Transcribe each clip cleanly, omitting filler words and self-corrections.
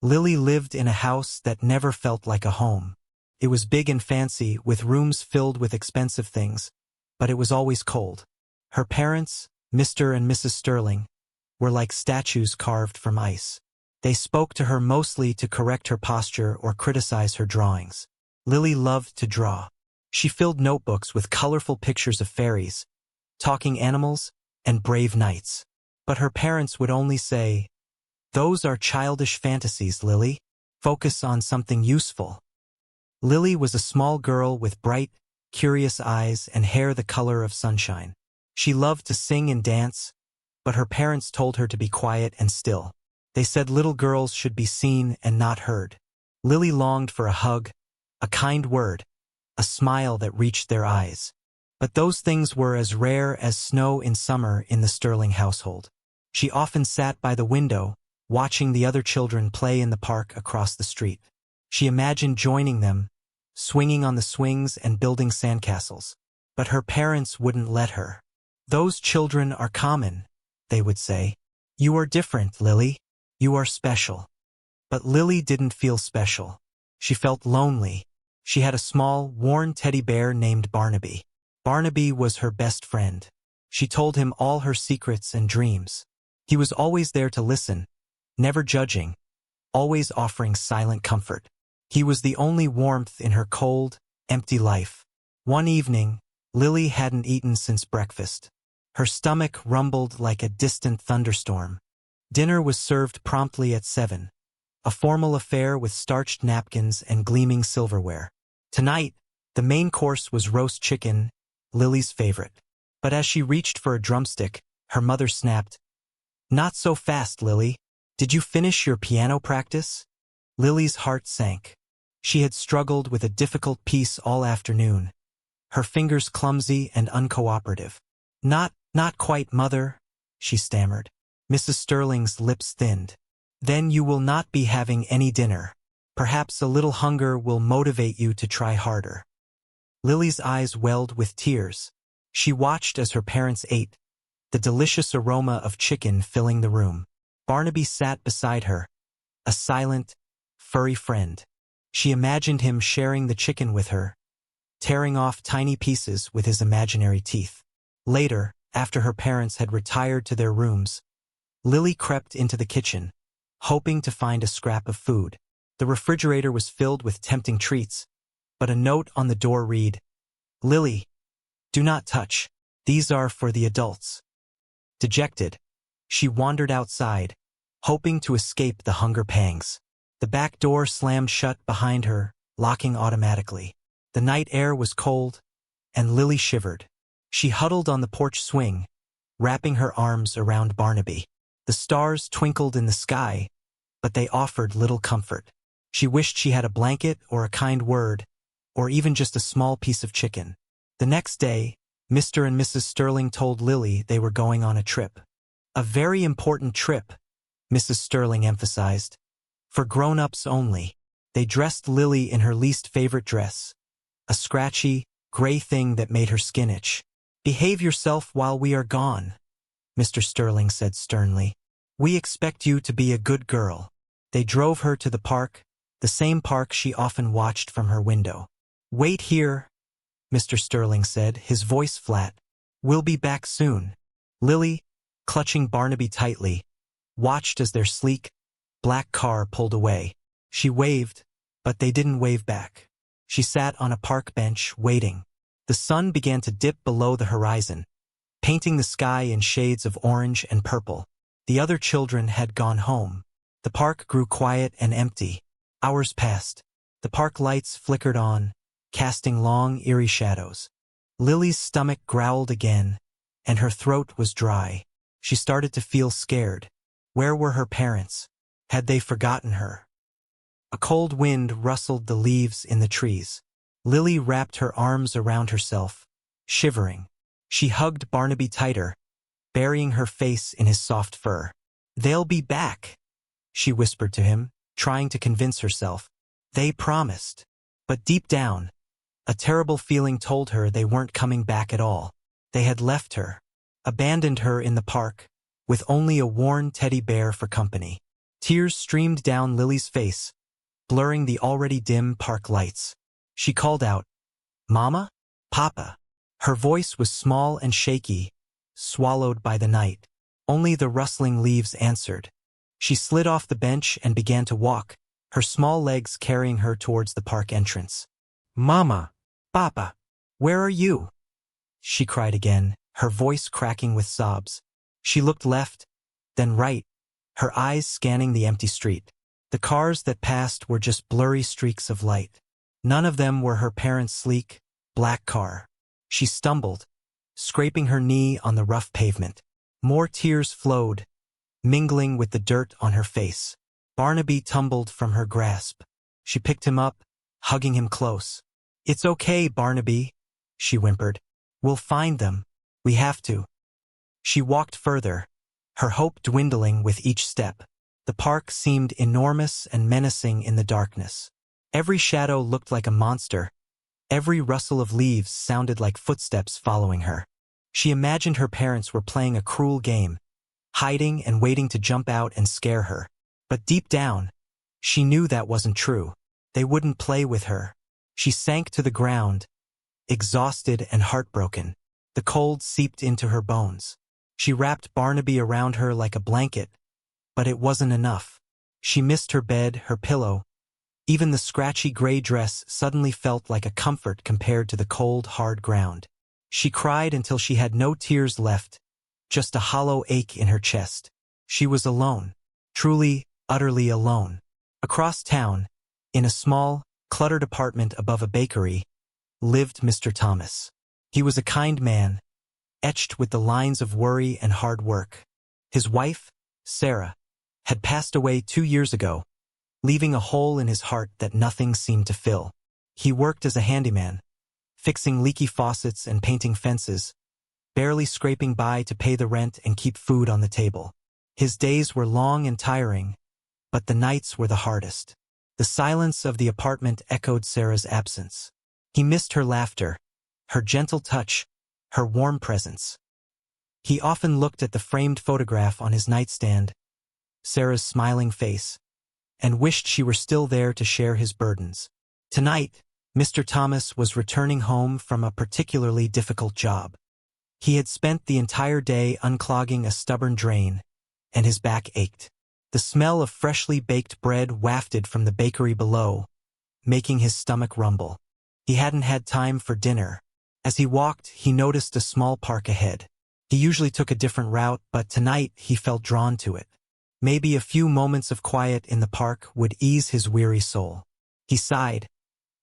Lily lived in a house that never felt like a home. It was big and fancy, with rooms filled with expensive things, but it was always cold. Her parents, Mr. and Mrs. Sterling, were like statues carved from ice. They spoke to her mostly to correct her posture or criticize her drawings. Lily loved to draw. She filled notebooks with colorful pictures of fairies, talking animals, and brave knights. But her parents would only say, "Those are childish fantasies, Lily. Focus on something useful." Lily was a small girl with bright, curious eyes and hair the color of sunshine. She loved to sing and dance, but her parents told her to be quiet and still. They said little girls should be seen and not heard. Lily longed for a hug, a kind word, a smile that reached their eyes. But those things were as rare as snow in summer in the Sterling household. She often sat by the window, watching the other children play in the park across the street. She imagined joining them, swinging on the swings and building sandcastles. But her parents wouldn't let her. "Those children are common," they would say. "You are different, Lily. You are special." But Lily didn't feel special. She felt lonely. She had a small, worn teddy bear named Barnaby. Barnaby was her best friend. She told him all her secrets and dreams. He was always there to listen, never judging, always offering silent comfort. He was the only warmth in her cold, empty life. One evening, Lily hadn't eaten since breakfast. Her stomach rumbled like a distant thunderstorm. Dinner was served promptly at 7, a formal affair with starched napkins and gleaming silverware. Tonight, the main course was roast chicken, Lily's favorite. But as she reached for a drumstick, her mother snapped, "Not so fast, Lily. Did you finish your piano practice?" Lily's heart sank. She had struggled with a difficult piece all afternoon, her fingers clumsy and uncooperative. Not quite, Mother," she stammered. Mrs. Sterling's lips thinned. "Then you will not be having any dinner. Perhaps a little hunger will motivate you to try harder." Lily's eyes welled with tears. She watched as her parents ate, the delicious aroma of chicken filling the room. Barnaby sat beside her, a silent, furry friend. She imagined him sharing the chicken with her, tearing off tiny pieces with his imaginary teeth. Later, after her parents had retired to their rooms, Lily crept into the kitchen, hoping to find a scrap of food. The refrigerator was filled with tempting treats, but a note on the door read, "Lily, do not touch. These are for the adults." Dejected, she wandered outside, hoping to escape the hunger pangs. The back door slammed shut behind her, locking automatically. The night air was cold, and Lily shivered. She huddled on the porch swing, wrapping her arms around Barnaby. The stars twinkled in the sky, but they offered little comfort. She wished she had a blanket or a kind word, or even just a small piece of chicken. The next day, Mr. and Mrs. Sterling told Lily they were going on a trip. "A very important trip," Mrs. Sterling emphasized. "For grown-ups only." They dressed Lily in her least favorite dress, a scratchy, gray thing that made her skin itch. "Behave yourself while we are gone," Mr. Sterling said sternly. "We expect you to be a good girl." They drove her to the park, the same park she often watched from her window. "Wait here," Mr. Sterling said, his voice flat. "We'll be back soon." Lily, clutching Barnaby tightly, watched as their sleek, black car pulled away. She waved, but they didn't wave back. She sat on a park bench, waiting. The sun began to dip below the horizon, painting the sky in shades of orange and purple. The other children had gone home. The park grew quiet and empty. Hours passed. The park lights flickered on, casting long, eerie shadows. Lily's stomach growled again, and her throat was dry. She started to feel scared. Where were her parents? Had they forgotten her? A cold wind rustled the leaves in the trees. Lily wrapped her arms around herself, shivering. She hugged Barnaby tighter, burying her face in his soft fur. "They'll be back," she whispered to him, trying to convince herself. They promised. But deep down, a terrible feeling told her they weren't coming back at all. They had left her, abandoned her in the park, with only a worn teddy bear for company. Tears streamed down Lily's face, blurring the already dim park lights. She called out, "Mama? Papa?" Her voice was small and shaky, swallowed by the night. Only the rustling leaves answered. She slid off the bench and began to walk, her small legs carrying her towards the park entrance. "Mama! Papa! Where are you?" she cried again, her voice cracking with sobs. She looked left, then right, her eyes scanning the empty street. The cars that passed were just blurry streaks of light. None of them were her parents' sleek, black car. She stumbled, scraping her knee on the rough pavement. More tears flowed, mingling with the dirt on her face. Barnaby tumbled from her grasp. She picked him up, hugging him close. "It's okay, Barnaby," she whimpered. "We'll find them. We have to." She walked further, her hope dwindling with each step. The park seemed enormous and menacing in the darkness. Every shadow looked like a monster. Every rustle of leaves sounded like footsteps following her. She imagined her parents were playing a cruel game, hiding and waiting to jump out and scare her. But deep down, she knew that wasn't true. They wouldn't play with her. She sank to the ground, exhausted and heartbroken. The cold seeped into her bones. She wrapped Barnaby around her like a blanket, but it wasn't enough. She missed her bed, her pillow. Even the scratchy gray dress suddenly felt like a comfort compared to the cold, hard ground. She cried until she had no tears left, just a hollow ache in her chest. She was alone, truly, utterly alone. Across town, in a small, cluttered apartment above a bakery, lived Mr. Thomas. He was a kind man, etched with the lines of worry and hard work. His wife, Sarah, had passed away 2 years ago, leaving a hole in his heart that nothing seemed to fill. He worked as a handyman, fixing leaky faucets and painting fences, barely scraping by to pay the rent and keep food on the table. His days were long and tiring, but the nights were the hardest. The silence of the apartment echoed Sarah's absence. He missed her laughter, her gentle touch, her warm presence. He often looked at the framed photograph on his nightstand, Sarah's smiling face, and wished she were still there to share his burdens. Tonight, Mr. Thomas was returning home from a particularly difficult job. He had spent the entire day unclogging a stubborn drain, and his back ached. The smell of freshly baked bread wafted from the bakery below, making his stomach rumble. He hadn't had time for dinner. As he walked, he noticed a small park ahead. He usually took a different route, but tonight he felt drawn to it. Maybe a few moments of quiet in the park would ease his weary soul. He sighed,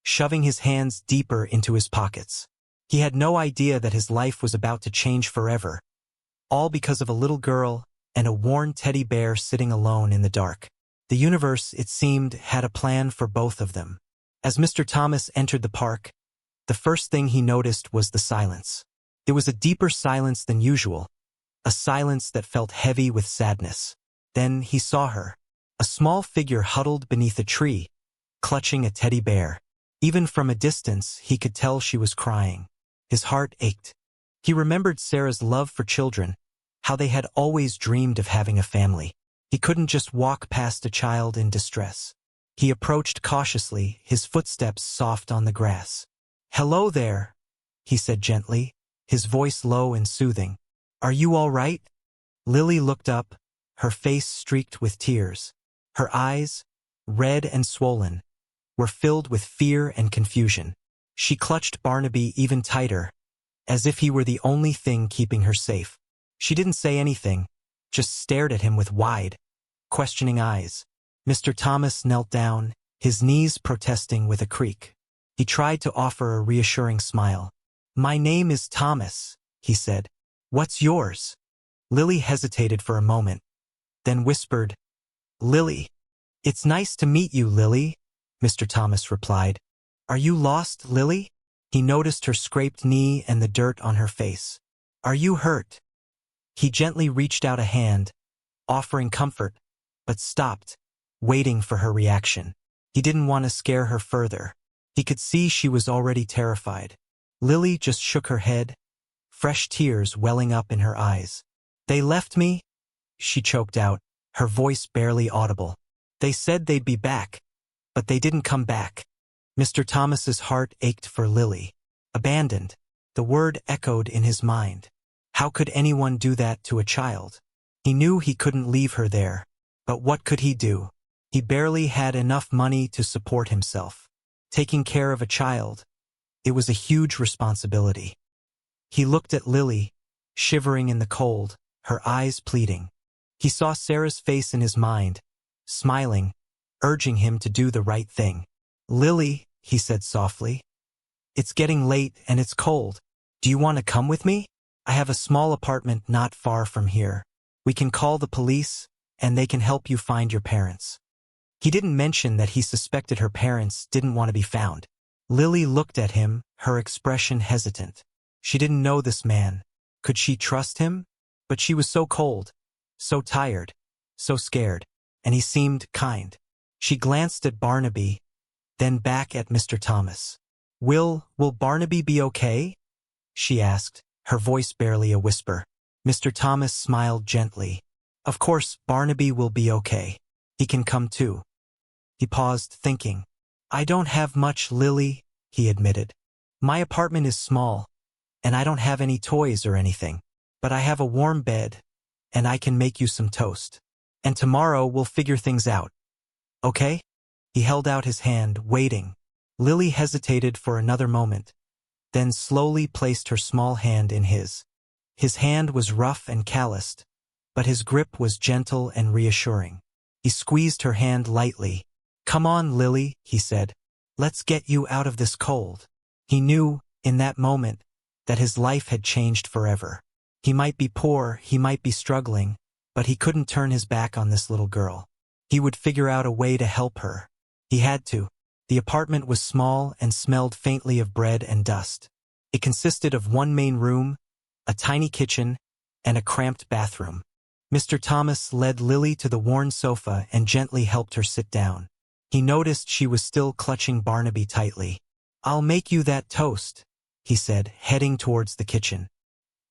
shoving his hands deeper into his pockets. He had no idea that his life was about to change forever, all because of a little girl and a worn teddy bear sitting alone in the dark. The universe, it seemed, had a plan for both of them. As Mr. Thomas entered the park, the first thing he noticed was the silence. It was a deeper silence than usual, a silence that felt heavy with sadness. Then he saw her, a small figure huddled beneath a tree, clutching a teddy bear. Even from a distance, he could tell she was crying. His heart ached. He remembered Sarah's love for children, how they had always dreamed of having a family. He couldn't just walk past a child in distress. He approached cautiously, his footsteps soft on the grass. "Hello there," he said gently, his voice low and soothing. "Are you all right?" Lily looked up, her face streaked with tears. Her eyes, red and swollen, were filled with fear and confusion. She clutched Barnaby even tighter, as if he were the only thing keeping her safe. She didn't say anything, just stared at him with wide, questioning eyes. Mr. Thomas knelt down, his knees protesting with a creak. He tried to offer a reassuring smile. "My name is Thomas," he said. "What's yours?" Lily hesitated for a moment, then whispered, "Lily." "It's nice to meet you, Lily," Mr. Thomas replied. "Are you lost, Lily?" He noticed her scraped knee and the dirt on her face. "Are you hurt?" He gently reached out a hand, offering comfort, but stopped, waiting for her reaction. He didn't want to scare her further. He could see she was already terrified. Lily just shook her head, fresh tears welling up in her eyes. "They left me," she choked out, her voice barely audible. They said they'd be back, but they didn't come back. Mr. Thomas's heart ached for Lily. Abandoned. The word echoed in his mind. How could anyone do that to a child? He knew he couldn't leave her there. But what could he do? He barely had enough money to support himself. Taking care of a child, it was a huge responsibility. He looked at Lily, shivering in the cold, her eyes pleading. He saw Sarah's face in his mind, smiling, urging him to do the right thing. "Lily," he said softly, "it's getting late and it's cold. Do you want to come with me? I have a small apartment not far from here. We can call the police, and they can help you find your parents." He didn't mention that he suspected her parents didn't want to be found. Lily looked at him, her expression hesitant. She didn't know this man. Could she trust him? But she was so cold, so tired, so scared, and he seemed kind. She glanced at Barnaby, then back at Mr. Thomas. Will Barnaby be okay?" she asked, her voice barely a whisper. Mr. Thomas smiled gently. "Of course Barnaby will be okay. He can come too." He paused, thinking. "I don't have much, Lily," he admitted. "My apartment is small, and I don't have any toys or anything. But I have a warm bed, and I can make you some toast. And tomorrow we'll figure things out. Okay?" He held out his hand, waiting. Lily hesitated for another moment, then slowly placed her small hand in his. His hand was rough and calloused, but his grip was gentle and reassuring. He squeezed her hand lightly. "Come on, Lily," he said. "Let's get you out of this cold." He knew, in that moment, that his life had changed forever. He might be poor, he might be struggling, but he couldn't turn his back on this little girl. He would figure out a way to help her. He had to. The apartment was small and smelled faintly of bread and dust. It consisted of one main room, a tiny kitchen, and a cramped bathroom. Mr. Thomas led Lily to the worn sofa and gently helped her sit down. He noticed she was still clutching Barnaby tightly. "I'll make you that toast," he said, heading towards the kitchen.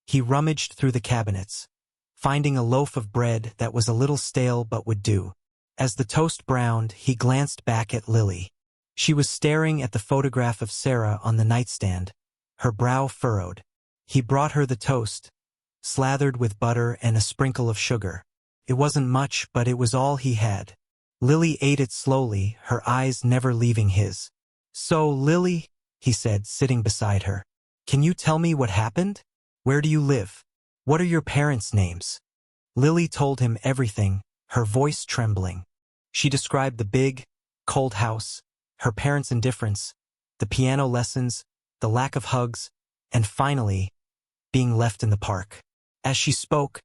He rummaged through the cabinets, finding a loaf of bread that was a little stale but would do. As the toast browned, he glanced back at Lily. She was staring at the photograph of Sarah on the nightstand, her brow furrowed. He brought her the toast, slathered with butter and a sprinkle of sugar. It wasn't much, but it was all he had. Lily ate it slowly, her eyes never leaving his. "So, Lily," he said, sitting beside her, "can you tell me what happened? Where do you live? What are your parents' names?" Lily told him everything, her voice trembling. She described the big, cold house, her parents' indifference, the piano lessons, the lack of hugs, and finally, being left in the park. As she spoke,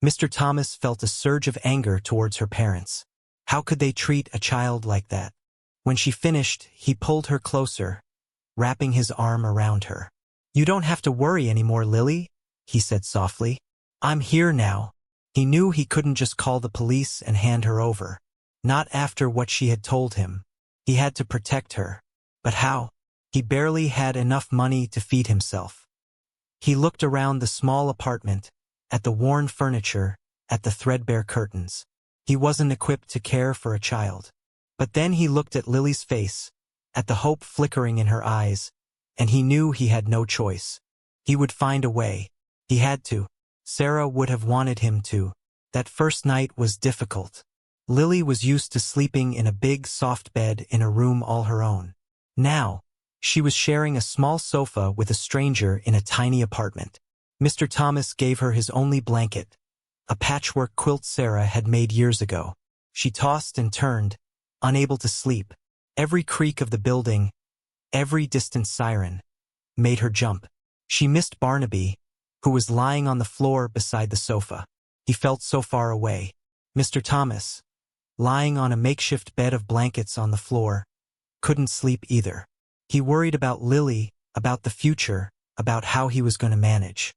Mr. Thomas felt a surge of anger towards her parents. How could they treat a child like that? When she finished, he pulled her closer, wrapping his arm around her. "You don't have to worry anymore, Lily," he said softly. "I'm here now." He knew he couldn't just call the police and hand her over. Not after what she had told him. He had to protect her. But how? He barely had enough money to feed himself. He looked around the small apartment, at the worn furniture, at the threadbare curtains. He wasn't equipped to care for a child. But then he looked at Lily's face, at the hope flickering in her eyes, and he knew he had no choice. He would find a way. He had to. Sarah would have wanted him to. That first night was difficult. Lily was used to sleeping in a big, soft bed in a room all her own. Now, she was sharing a small sofa with a stranger in a tiny apartment. Mr. Thomas gave her his only blanket, a patchwork quilt Sarah had made years ago. She tossed and turned, unable to sleep. Every creak of the building, every distant siren, made her jump. She missed Barnaby, who was lying on the floor beside the sofa. He felt so far away. Mr. Thomas, lying on a makeshift bed of blankets on the floor, couldn't sleep either. He worried about Lily, about the future, about how he was going to manage.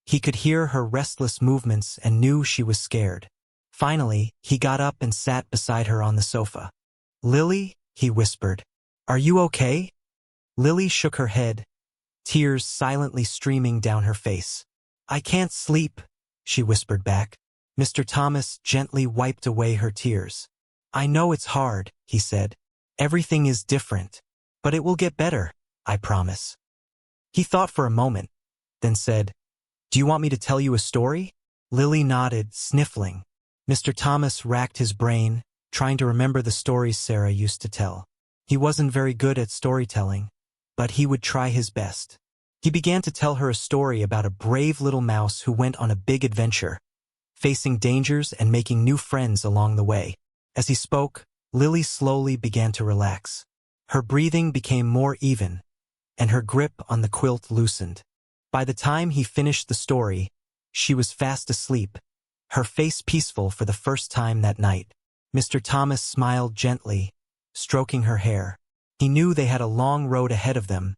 He could hear her restless movements and knew she was scared. Finally, he got up and sat beside her on the sofa. "Lily," he whispered, "are you okay?" Lily shook her head, tears silently streaming down her face. "I can't sleep," she whispered back. Mr. Thomas gently wiped away her tears. "I know it's hard," he said. "Everything is different. But it will get better, I promise." He thought for a moment, then said, "Do you want me to tell you a story?" Lily nodded, sniffling. Mr. Thomas racked his brain, trying to remember the stories Sarah used to tell. He wasn't very good at storytelling, but he would try his best. He began to tell her a story about a brave little mouse who went on a big adventure, facing dangers and making new friends along the way. As he spoke, Lily slowly began to relax. Her breathing became more even, and her grip on the quilt loosened. By the time he finished the story, she was fast asleep, her face peaceful for the first time that night. Mr. Thomas smiled gently, stroking her hair. He knew they had a long road ahead of them,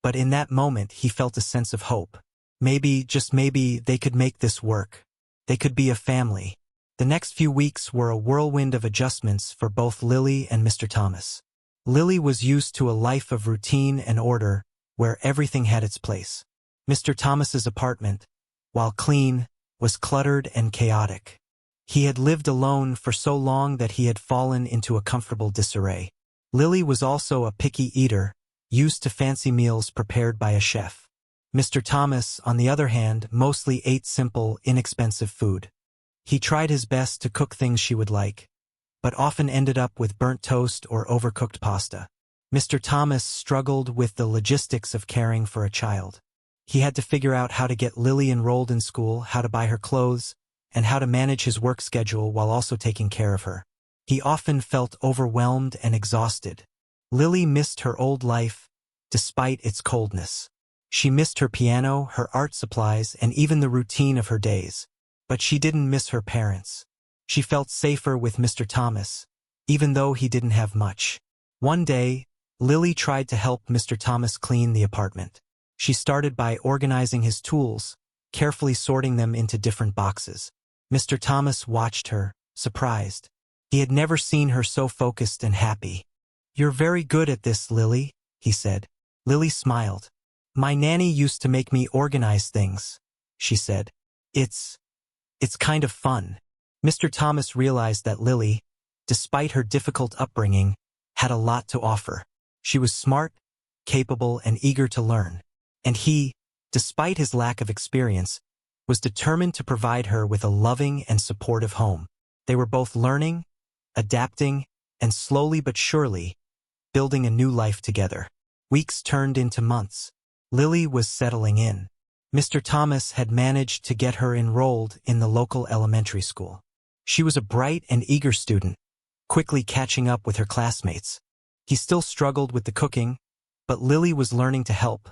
but in that moment he felt a sense of hope. Maybe, just maybe, they could make this work. They could be a family. The next few weeks were a whirlwind of adjustments for both Lily and Mr. Thomas. Lily was used to a life of routine and order, where everything had its place. Mr. Thomas's apartment, while clean, was cluttered and chaotic. He had lived alone for so long that he had fallen into a comfortable disarray. Lily was also a picky eater, used to fancy meals prepared by a chef. Mr. Thomas, on the other hand, mostly ate simple, inexpensive food. He tried his best to cook things she would like, but often ended up with burnt toast or overcooked pasta. Mr. Thomas struggled with the logistics of caring for a child. He had to figure out how to get Lily enrolled in school, how to buy her clothes, and how to manage his work schedule while also taking care of her. He often felt overwhelmed and exhausted. Lily missed her old life, despite its coldness. She missed her piano, her art supplies, and even the routine of her days. But she didn't miss her parents. She felt safer with Mr. Thomas, even though he didn't have much. One day, Lily tried to help Mr. Thomas clean the apartment. She started by organizing his tools, carefully sorting them into different boxes. Mr. Thomas watched her, surprised. He had never seen her so focused and happy. "You're very good at this, Lily," he said. Lily smiled. "My nanny used to make me organize things," she said. It's kind of fun." Mr. Thomas realized that Lily, despite her difficult upbringing, had a lot to offer. She was smart, capable, and eager to learn. And he, despite his lack of experience, was determined to provide her with a loving and supportive home. They were both learning, adapting, and slowly but surely, building a new life together. Weeks turned into months. Lily was settling in. Mr. Thomas had managed to get her enrolled in the local elementary school. She was a bright and eager student, quickly catching up with her classmates. He still struggled with the cooking, but Lily was learning to help,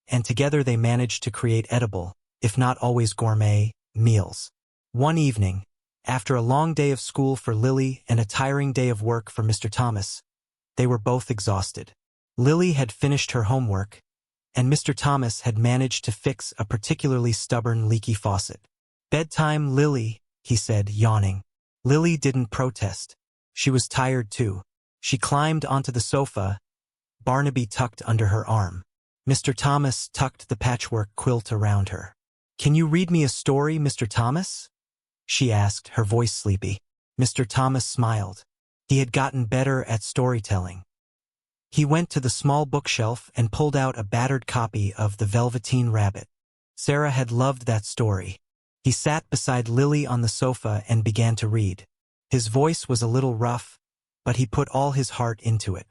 and together they managed to create edible, if not always gourmet, meals. One evening, after a long day of school for Lily and a tiring day of work for Mr. Thomas, they were both exhausted. Lily had finished her homework, and Mr. Thomas had managed to fix a particularly stubborn leaky faucet. "Bedtime, Lily," he said, yawning. Lily didn't protest. She was tired too. She climbed onto the sofa, Barnaby tucked under her arm. Mr. Thomas tucked the patchwork quilt around her. "Can you read me a story, Mr. Thomas?" she asked, her voice sleepy. Mr. Thomas smiled. He had gotten better at storytelling. He went to the small bookshelf and pulled out a battered copy of The Velveteen Rabbit. Sarah had loved that story. He sat beside Lily on the sofa and began to read. His voice was a little rough, but he put all his heart into it.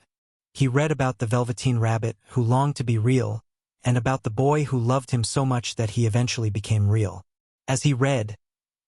He read about the Velveteen Rabbit who longed to be real, and about the boy who loved him so much that he eventually became real. As he read,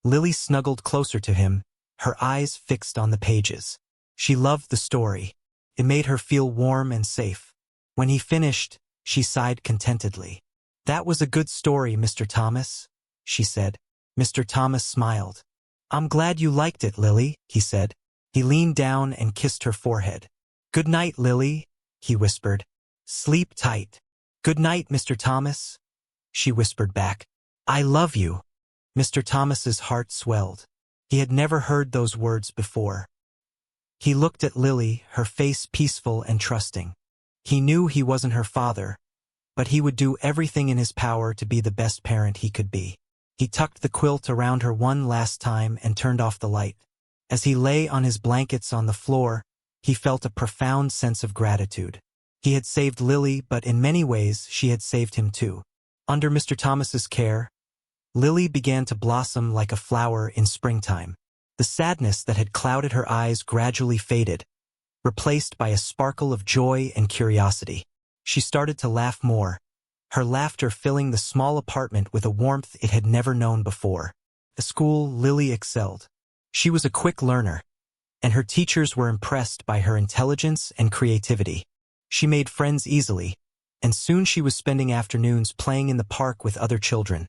Lily snuggled closer to him, her eyes fixed on the pages. She loved the story. It made her feel warm and safe. When he finished, she sighed contentedly. "That was a good story, Mr. Thomas," she said. Mr. Thomas smiled. "I'm glad you liked it, Lily," he said. He leaned down and kissed her forehead. "Good night, Lily," he whispered. "Sleep tight." "Good night, Mr. Thomas," she whispered back. "I love you." Mr. Thomas's heart swelled. He had never heard those words before. He looked at Lily, her face peaceful and trusting. He knew he wasn't her father, but he would do everything in his power to be the best parent he could be. He tucked the quilt around her one last time and turned off the light. As he lay on his blankets on the floor, he felt a profound sense of gratitude. He had saved Lily, but in many ways she had saved him too. Under Mr. Thomas's care, Lily began to blossom like a flower in springtime. The sadness that had clouded her eyes gradually faded, replaced by a sparkle of joy and curiosity. She started to laugh more, her laughter filling the small apartment with a warmth it had never known before. At school, Lily excelled. She was a quick learner, and her teachers were impressed by her intelligence and creativity. She made friends easily, and soon she was spending afternoons playing in the park with other children,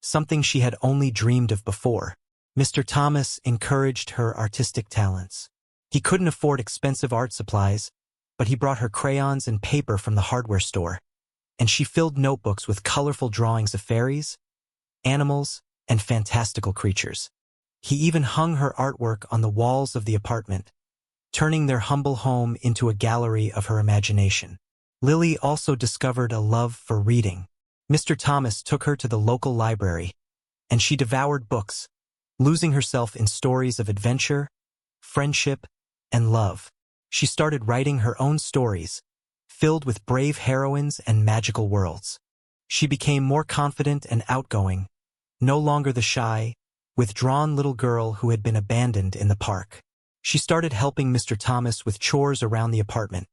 something she had only dreamed of before. Mr. Thomas encouraged her artistic talents. He couldn't afford expensive art supplies, but he brought her crayons and paper from the hardware store, and she filled notebooks with colorful drawings of fairies, animals, and fantastical creatures. He even hung her artwork on the walls of the apartment, turning their humble home into a gallery of her imagination. Lily also discovered a love for reading. Mr. Thomas took her to the local library, and she devoured books, losing herself in stories of adventure, friendship, and love. She started writing her own stories, filled with brave heroines and magical worlds. She became more confident and outgoing, no longer the shy, withdrawn little girl who had been abandoned in the park. She started helping Mr. Thomas with chores around the apartment,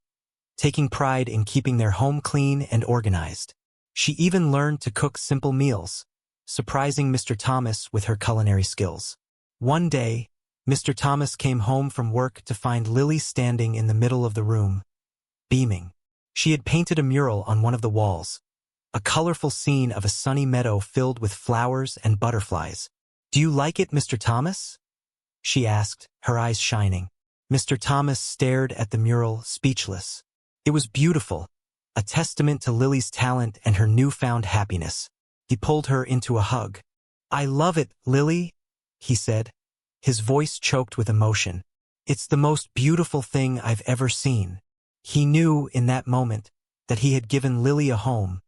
taking pride in keeping their home clean and organized. She even learned to cook simple meals, surprising Mr. Thomas with her culinary skills. One day, Mr. Thomas came home from work to find Lily standing in the middle of the room, beaming. She had painted a mural on one of the walls, a colorful scene of a sunny meadow filled with flowers and butterflies. "Do you like it, Mr. Thomas?" she asked, her eyes shining. Mr. Thomas stared at the mural, speechless. It was beautiful, a testament to Lily's talent and her newfound happiness. He pulled her into a hug. "I love it, Lily," he said, his voice choked with emotion. "It's the most beautiful thing I've ever seen." He knew in that moment that he had given Lily a home,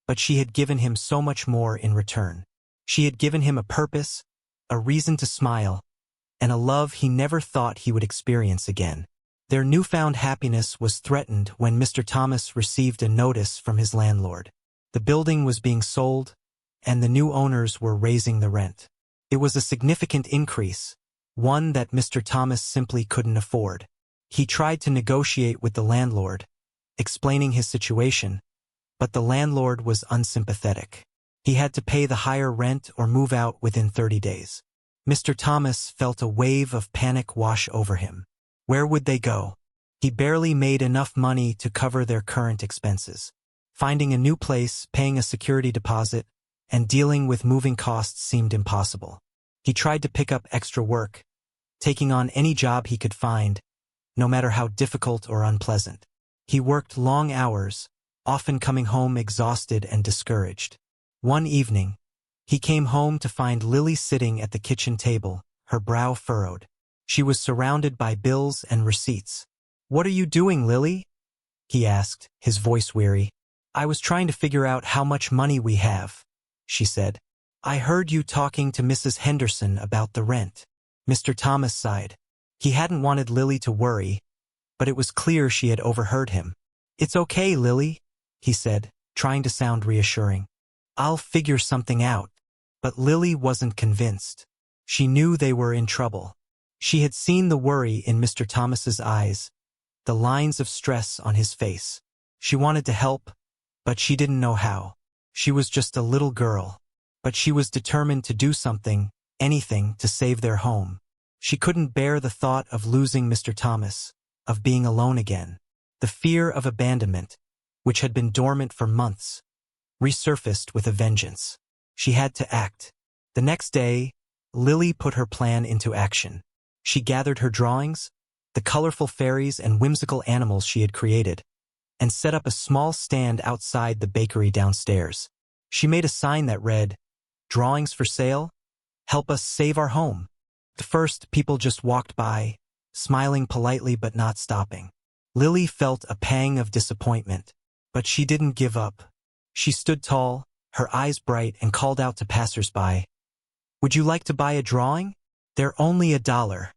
but she had given him so much more in return. She had given him a purpose, a reason to smile, and a love he never thought he would experience again. Their newfound happiness was threatened when Mr. Thomas received a notice from his landlord. The building was being sold, and the new owners were raising the rent. It was a significant increase, one that Mr. Thomas simply couldn't afford. He tried to negotiate with the landlord, explaining his situation, but the landlord was unsympathetic. He had to pay the higher rent or move out within 30 days. Mr. Thomas felt a wave of panic wash over him. Where would they go? He barely made enough money to cover their current expenses. Finding a new place, paying a security deposit, and dealing with moving costs seemed impossible. He tried to pick up extra work, taking on any job he could find, no matter how difficult or unpleasant. He worked long hours, often coming home exhausted and discouraged. One evening, he came home to find Lily sitting at the kitchen table, her brow furrowed. She was surrounded by bills and receipts. "What are you doing, Lily?" he asked, his voice weary. "I was trying to figure out how much money we have," she said. "I heard you talking to Mrs. Henderson about the rent." Mr. Thomas sighed. He hadn't wanted Lily to worry, but it was clear she had overheard him. "It's okay, Lily," he said, trying to sound reassuring. "I'll figure something out." But Lily wasn't convinced. She knew they were in trouble. She had seen the worry in Mr. Thomas's eyes, the lines of stress on his face. She wanted to help, but she didn't know how. She was just a little girl, but she was determined to do something, anything, to save their home. She couldn't bear the thought of losing Mr. Thomas, of being alone again. The fear of abandonment, which had been dormant for months, resurfaced with a vengeance. She had to act. The next day, Lily put her plan into action. She gathered her drawings, the colorful fairies and whimsical animals she had created, and set up a small stand outside the bakery downstairs. She made a sign that read, "Drawings for sale? Help us save our home." At first, people just walked by, smiling politely but not stopping. Lily felt a pang of disappointment, but she didn't give up. She stood tall, her eyes bright, and called out to passers-by, Would you like to buy a drawing? They're only $1.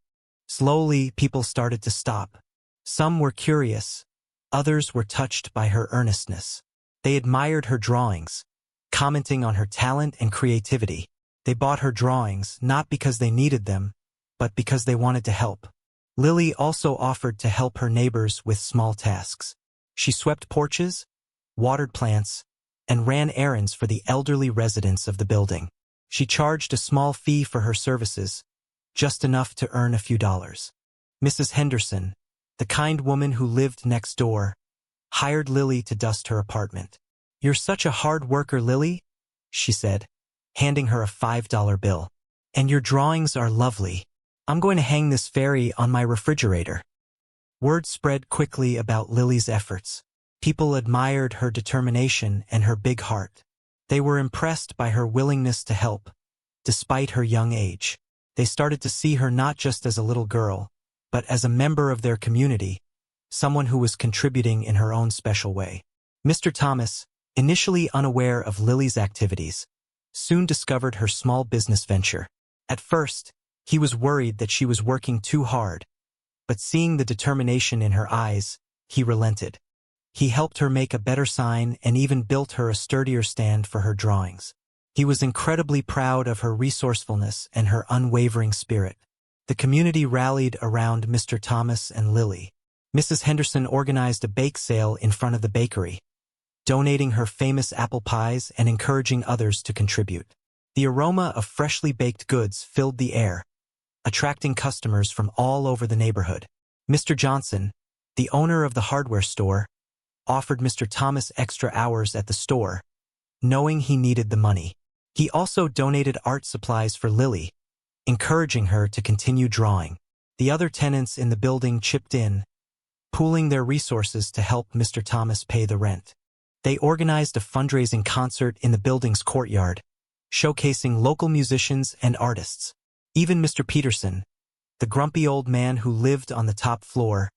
Slowly, people started to stop. Some were curious. Others were touched by her earnestness. They admired her drawings, commenting on her talent and creativity. They bought her drawings not because they needed them, but because they wanted to help. Lily also offered to help her neighbors with small tasks. She swept porches, watered plants, and ran errands for the elderly residents of the building. She charged a small fee for her services, just enough to earn a few dollars. Mrs. Henderson, the kind woman who lived next door, hired Lily to dust her apartment. "You're such a hard worker, Lily," she said, handing her a $5 bill. "And your drawings are lovely. I'm going to hang this fairy on my refrigerator." Word spread quickly about Lily's efforts. People admired her determination and her big heart. They were impressed by her willingness to help, despite her young age. They started to see her not just as a little girl, but as a member of their community, someone who was contributing in her own special way. Mr. Thomas, initially unaware of Lily's activities, soon discovered her small business venture. At first, he was worried that she was working too hard, but seeing the determination in her eyes, he relented. He helped her make a better sign and even built her a sturdier stand for her drawings. He was incredibly proud of her resourcefulness and her unwavering spirit. The community rallied around Mr. Thomas and Lily. Mrs. Henderson organized a bake sale in front of the bakery, donating her famous apple pies and encouraging others to contribute. The aroma of freshly baked goods filled the air, attracting customers from all over the neighborhood. Mr. Johnson, the owner of the hardware store, offered Mr. Thomas extra hours at the store, knowing he needed the money. He also donated art supplies for Lily, encouraging her to continue drawing. The other tenants in the building chipped in, pooling their resources to help Mr. Thomas pay the rent. They organized a fundraising concert in the building's courtyard, showcasing local musicians and artists. Even Mr. Peterson, the grumpy old man who lived on the top floor,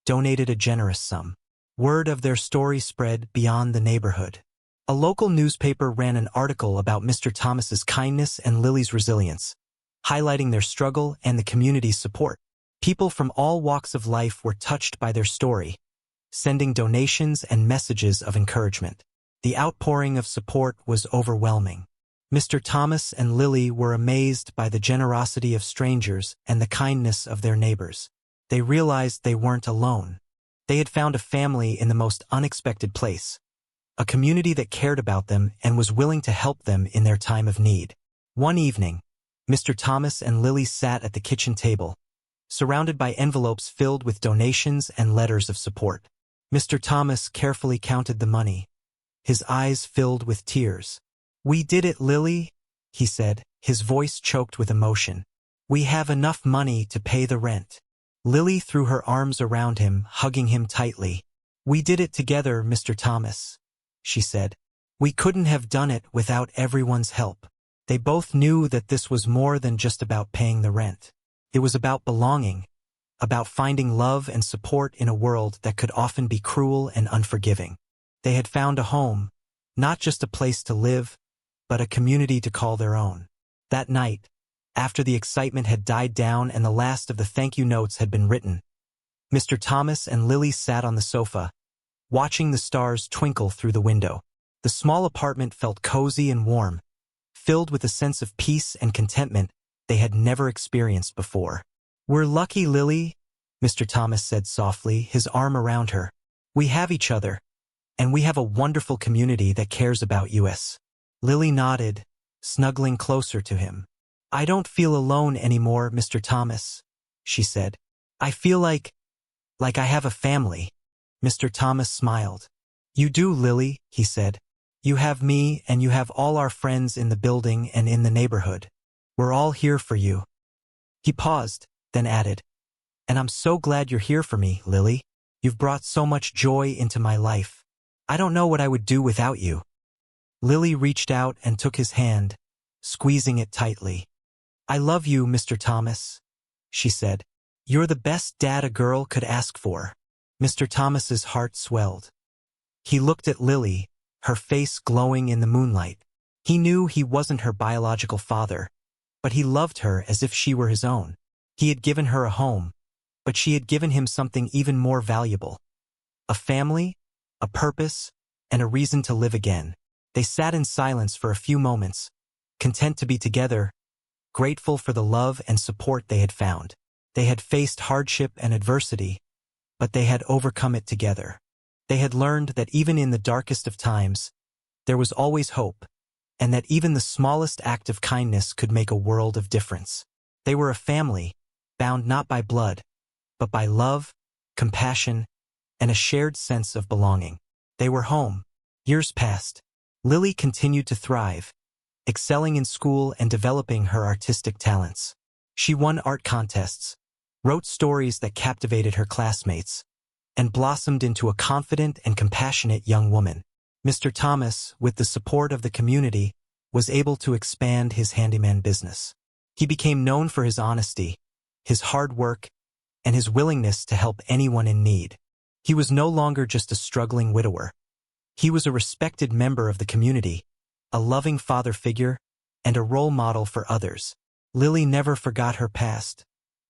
donated a generous sum. Word of their story spread beyond the neighborhood. A local newspaper ran an article about Mr. Thomas's kindness and Lily's resilience, highlighting their struggle and the community's support. People from all walks of life were touched by their story, sending donations and messages of encouragement. The outpouring of support was overwhelming. Mr. Thomas and Lily were amazed by the generosity of strangers and the kindness of their neighbors. They realized they weren't alone. They had found a family in the most unexpected place, a community that cared about them and was willing to help them in their time of need. One evening, Mr. Thomas and Lily sat at the kitchen table, surrounded by envelopes filled with donations and letters of support. Mr. Thomas carefully counted the money, his eyes filled with tears. "We did it, Lily," he said, his voice choked with emotion. "We have enough money to pay the rent." Lily threw her arms around him, hugging him tightly. "We did it together, Mr. Thomas," she said. "We couldn't have done it without everyone's help." They both knew that this was more than just about paying the rent. It was about belonging, about finding love and support in a world that could often be cruel and unforgiving. They had found a home, not just a place to live, but a community to call their own. That night, after the excitement had died down and the last of the thank you notes had been written, Mr. Thomas and Lily sat on the sofa, watching the stars twinkle through the window. The small apartment felt cozy and warm, filled with a sense of peace and contentment they had never experienced before. "We're lucky, Lily," Mr. Thomas said softly, his arm around her. "We have each other, and we have a wonderful community that cares about us." Lily nodded, snuggling closer to him. "I don't feel alone anymore, Mr. Thomas," she said. "I feel like I have a family." Mr. Thomas smiled. "You do, Lily," he said. "You have me and you have all our friends in the building and in the neighborhood. We're all here for you." He paused, then added, "And I'm so glad you're here for me, Lily. You've brought so much joy into my life. I don't know what I would do without you." Lily reached out and took his hand, squeezing it tightly. "I love you, Mr. Thomas," she said. "You're the best dad a girl could ask for." Mr. Thomas's heart swelled. He looked at Lily, her face glowing in the moonlight. He knew he wasn't her biological father, but he loved her as if she were his own. He had given her a home, but she had given him something even more valuable. A family, a purpose, and a reason to live again. They sat in silence for a few moments, content to be together, grateful for the love and support they had found. They had faced hardship and adversity, but they had overcome it together. They had learned that even in the darkest of times, there was always hope, and that even the smallest act of kindness could make a world of difference. They were a family, bound not by blood, but by love, compassion, and a shared sense of belonging. They were home. Years passed. Lily continued to thrive, excelling in school and developing her artistic talents. She won art contests, wrote stories that captivated her classmates, and blossomed into a confident and compassionate young woman. Mr. Thomas, with the support of the community, was able to expand his handyman business. He became known for his honesty, his hard work, and his willingness to help anyone in need. He was no longer just a struggling widower. He was a respected member of the community, a loving father figure, and a role model for others. Lily never forgot her past,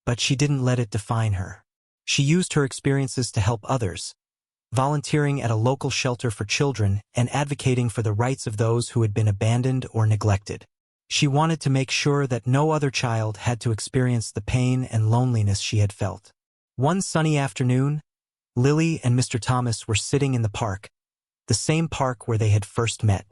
but she didn't let it define her. She used her experiences to help others, volunteering at a local shelter for children and advocating for the rights of those who had been abandoned or neglected. She wanted to make sure that no other child had to experience the pain and loneliness she had felt. One sunny afternoon, Lily and Mr. Thomas were sitting in the park, the same park where they had first met.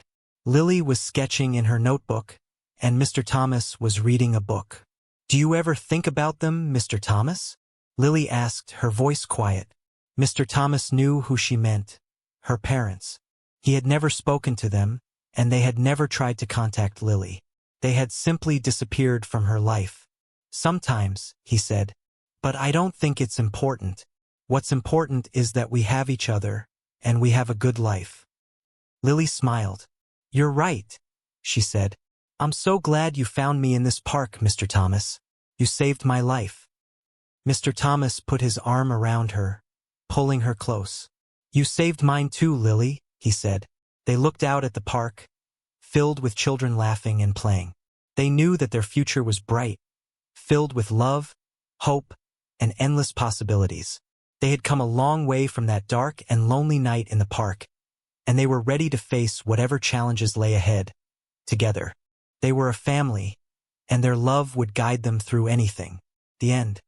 Lily was sketching in her notebook, and Mr. Thomas was reading a book. "Do you ever think about them, Mr. Thomas?" Lily asked, her voice quiet. Mr. Thomas knew who she meant, her parents. He had never spoken to them, and they had never tried to contact Lily. They had simply disappeared from her life. "Sometimes," he said, "but I don't think it's important. What's important is that we have each other, and we have a good life." Lily smiled. "You're right," she said. "I'm so glad you found me in this park, Mr. Thomas. You saved my life." Mr. Thomas put his arm around her, pulling her close. "You saved mine too, Lily," he said. They looked out at the park, filled with children laughing and playing. They knew that their future was bright, filled with love, hope, and endless possibilities. They had come a long way from that dark and lonely night in the park, and they were ready to face whatever challenges lay ahead, together. They were a family, and their love would guide them through anything. The end.